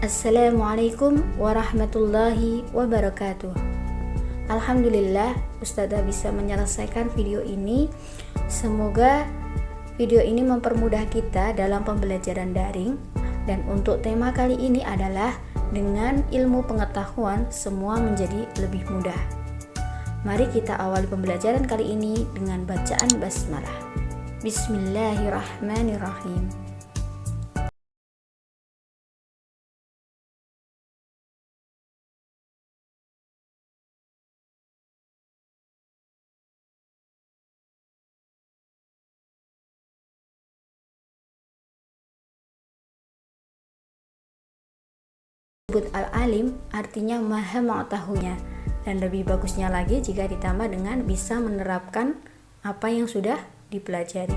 Assalamualaikum warahmatullahi wabarakatuh. Alhamdulillah, Ustazah bisa menyelesaikan video ini. Semoga video ini mempermudah kita dalam pembelajaran daring. Dan untuk tema kali ini adalah dengan ilmu pengetahuan semua menjadi lebih mudah. Mari kita awali pembelajaran kali ini dengan bacaan basmalah. Bismillahirrahmanirrahim. Al-alim artinya maha mengetahuinya, dan lebih bagusnya lagi jika ditambah dengan bisa menerapkan apa yang sudah dipelajari.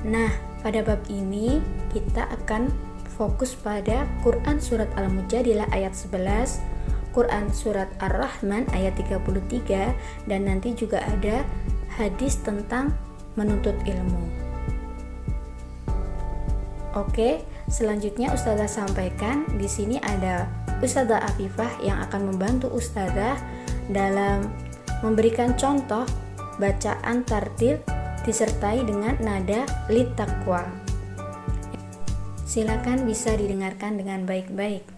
Nah, pada bab ini kita akan fokus pada Quran surat Al-Mujadilah ayat 11, Quran surat Ar-Rahman ayat 33, dan nanti juga ada hadis tentang menuntut ilmu. Oke, selanjutnya Ustazah sampaikan di sini ada Ustazah Afifah yang akan membantu Ustazah dalam memberikan contoh bacaan tartil disertai dengan nada littaqwa. Silakan bisa didengarkan dengan baik-baik.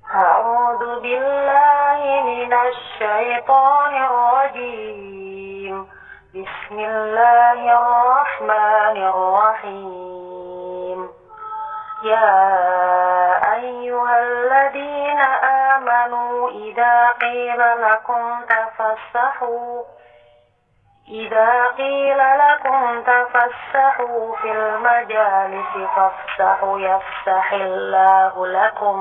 A'udzu billahi minasy syaithanir rajim. Bismillahirrahmanirrahim. يا أيها الذين آمنوا إذا قيل لكم تفسحوا في المجالس فافسحوا يفسح الله لكم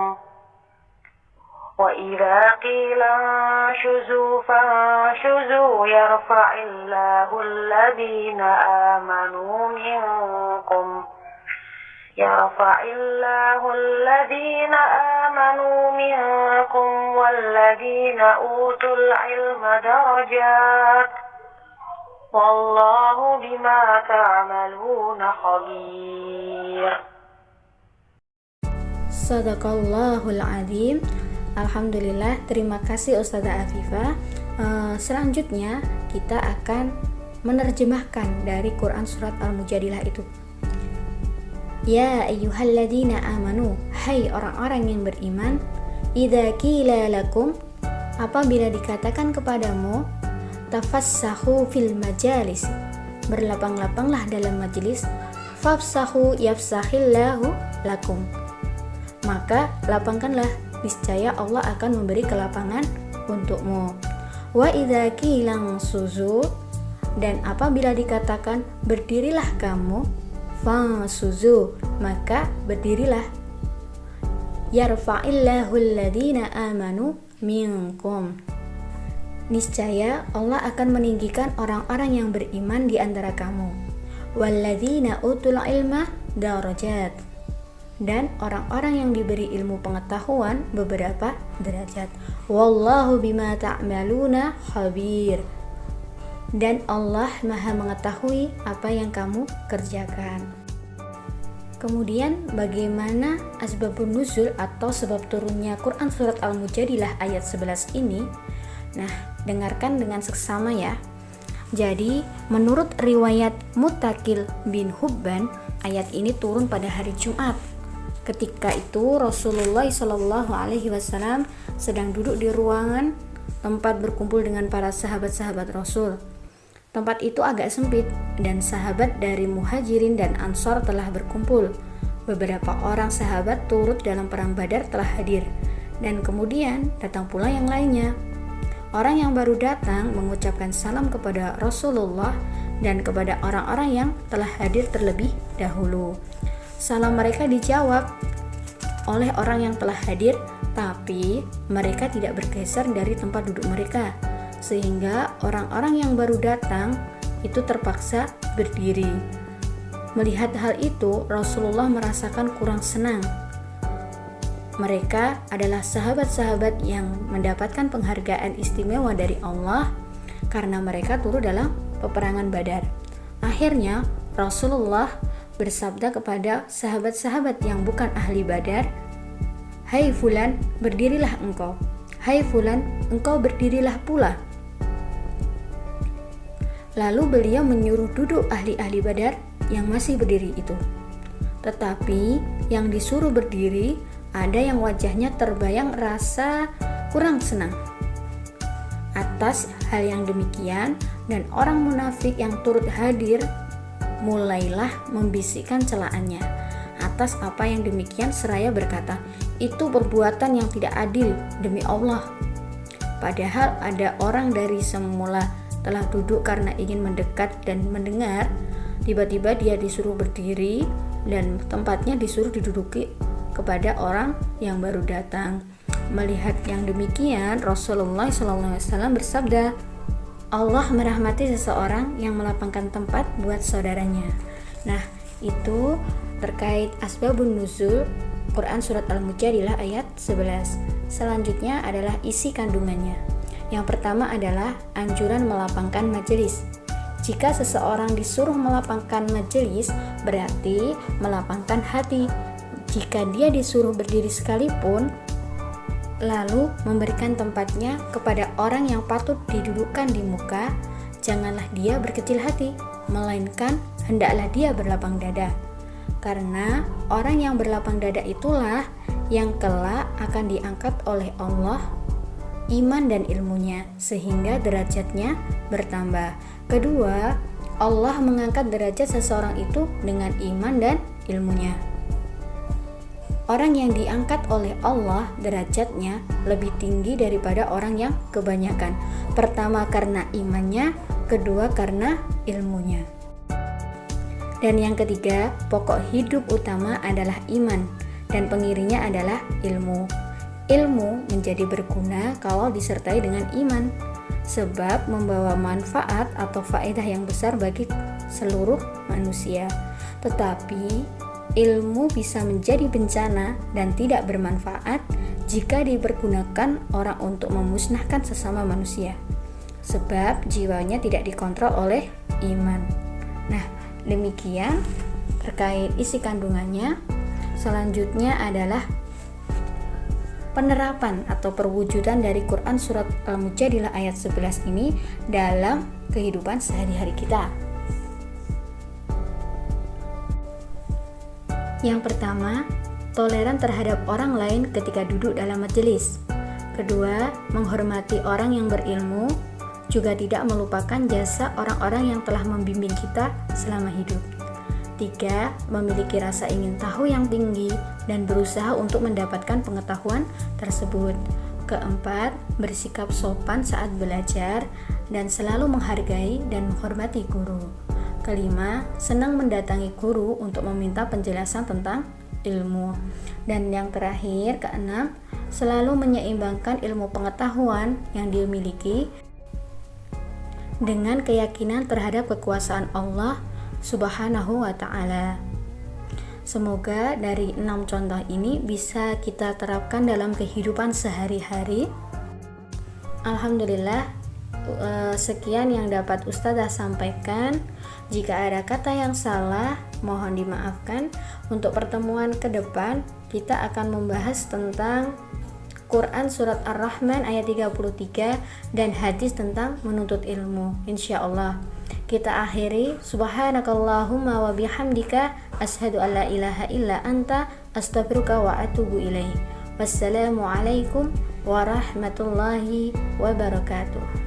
وإذا قيل انشزوا فانشزوا يرفع الله الذين آمنوا منكم والذين أوتوا العلم درجات والله بما تعملون خبير. Shadaqallahul Azim. Alhamdulillah, terima kasih Ustazah Afifah. Selanjutnya kita akan menerjemahkan dari Quran surat Al-Mujadilah itu. Ya ayyuhalladzina amanu, hai orang-orang yang beriman, idza qila lakum, apabila dikatakan kepadamu, tafassahu fil majalis, berlapang-lapanglah dalam majelis, fafsahu yafsahillahu lakum, maka lapangkanlah, niscaya Allah akan memberi kelapangan untukmu. Wa idza qila suzu, dan apabila dikatakan berdirilah kamu, fansuzu, maka berdirilah. Yarfa'illahu alladhina amanu minkum, niscaya Allah akan meninggikan orang-orang yang beriman di antara kamu. Walladzina utul ilma darajat, dan orang-orang yang diberi ilmu pengetahuan beberapa derajat. Wallahu bima ta'maluna khabir, dan Allah maha mengetahui apa yang kamu kerjakan. Kemudian bagaimana asbabun nuzul atau sebab turunnya Quran surat Al-Mujadilah ayat 11 ini? Nah, dengarkan dengan seksama ya. Jadi, menurut riwayat Mutakil bin Hubban, ayat ini turun pada hari Jumat. Ketika itu Rasulullah SAW sedang duduk di ruangan tempat berkumpul dengan para sahabat-sahabat Rasul. Tempat itu agak sempit dan sahabat dari Muhajirin dan Ansor telah berkumpul. Beberapa orang sahabat turut dalam perang Badar telah hadir, dan kemudian datang pula yang lainnya. Orang yang baru datang mengucapkan salam kepada Rasulullah dan kepada orang-orang yang telah hadir terlebih dahulu. Salam mereka dijawab oleh orang yang telah hadir, tapi mereka tidak bergeser dari tempat duduk mereka, sehingga orang-orang yang baru datang itu terpaksa berdiri. Melihat hal itu, Rasulullah merasakan kurang senang. Mereka adalah sahabat-sahabat yang mendapatkan penghargaan istimewa dari Allah karena mereka turut dalam peperangan Badar. Akhirnya, Rasulullah bersabda kepada sahabat-sahabat yang bukan ahli Badar, Hai fulan, berdirilah engkau. Hai fulan, engkau berdirilah pula. Lalu beliau menyuruh duduk ahli-ahli Badar yang masih berdiri itu. Tetapi yang disuruh berdiri, ada yang wajahnya terbayang rasa kurang senang atas hal yang demikian, dan orang munafik yang turut hadir mulailah membisikkan celaannya atas apa yang demikian, seraya berkata, itu perbuatan yang tidak adil demi Allah. Padahal ada orang dari semula telah duduk karena ingin mendekat dan mendengar, tiba-tiba dia disuruh berdiri dan tempatnya disuruh diduduki kepada orang yang baru datang. Melihat yang demikian, Rasulullah SAW bersabda, Allah merahmati seseorang yang melapangkan tempat buat saudaranya. Nah, itu terkait asbabun nuzul Quran surat Al-Mujadilah ayat 11. Selanjutnya adalah isi kandungannya. Yang pertama adalah anjuran melapangkan majelis. Jika seseorang disuruh melapangkan majelis, berarti melapangkan hati. Jika dia disuruh berdiri sekalipun, lalu memberikan tempatnya kepada orang yang patut didudukkan di muka, janganlah dia berkecil hati, melainkan hendaklah dia berlapang dada. Karena orang yang berlapang dada itulah yang kelak akan diangkat oleh Allah iman dan ilmunya, sehingga derajatnya bertambah. Kedua, Allah mengangkat derajat seseorang itu dengan iman dan ilmunya. Orang yang diangkat oleh Allah derajatnya lebih tinggi daripada orang yang kebanyakan. Pertama karena imannya, kedua karena ilmunya. Dan yang ketiga, pokok hidup utama adalah iman dan pengiringnya adalah ilmu. Ilmu menjadi berguna kalau disertai dengan iman, sebab membawa manfaat atau faedah yang besar bagi seluruh manusia. Tetapi ilmu bisa menjadi bencana dan tidak bermanfaat jika dipergunakan orang untuk memusnahkan sesama manusia, sebab jiwanya tidak dikontrol oleh iman. Nah, demikian terkait isi kandungannya. Selanjutnya adalah penerapan atau perwujudan dari Quran surat Al-Mujadilah ayat 11 ini dalam kehidupan sehari-hari kita. Yang pertama, toleran terhadap orang lain ketika duduk dalam majelis. Kedua, menghormati orang yang berilmu, juga tidak melupakan jasa orang-orang yang telah membimbing kita selama hidup. 3. Memiliki rasa ingin tahu yang tinggi dan berusaha untuk mendapatkan pengetahuan tersebut. Keempat, bersikap sopan saat belajar dan selalu menghargai dan menghormati guru. Kelima, senang mendatangi guru untuk meminta penjelasan tentang ilmu. Dan yang terakhir, keenam, selalu menyeimbangkan ilmu pengetahuan yang dimiliki dengan keyakinan terhadap kekuasaan Allah Subhanahu wa ta'ala. Semoga dari 6 contoh ini bisa kita terapkan dalam kehidupan sehari-hari. Alhamdulillah, sekian yang dapat Ustazah sampaikan. Jika ada kata yang salah, mohon dimaafkan. Untuk pertemuan ke depan, kita akan membahas tentang Quran surat Ar-Rahman ayat 33 dan hadis tentang menuntut ilmu, insyaallah. Kita akhiri, subhanakallahumma wa bihamdika asyhadu an la ilaha illa anta astaghfiruka wa atubu ilaik. Wassalamualaikum warahmatullahi wabarakatuh.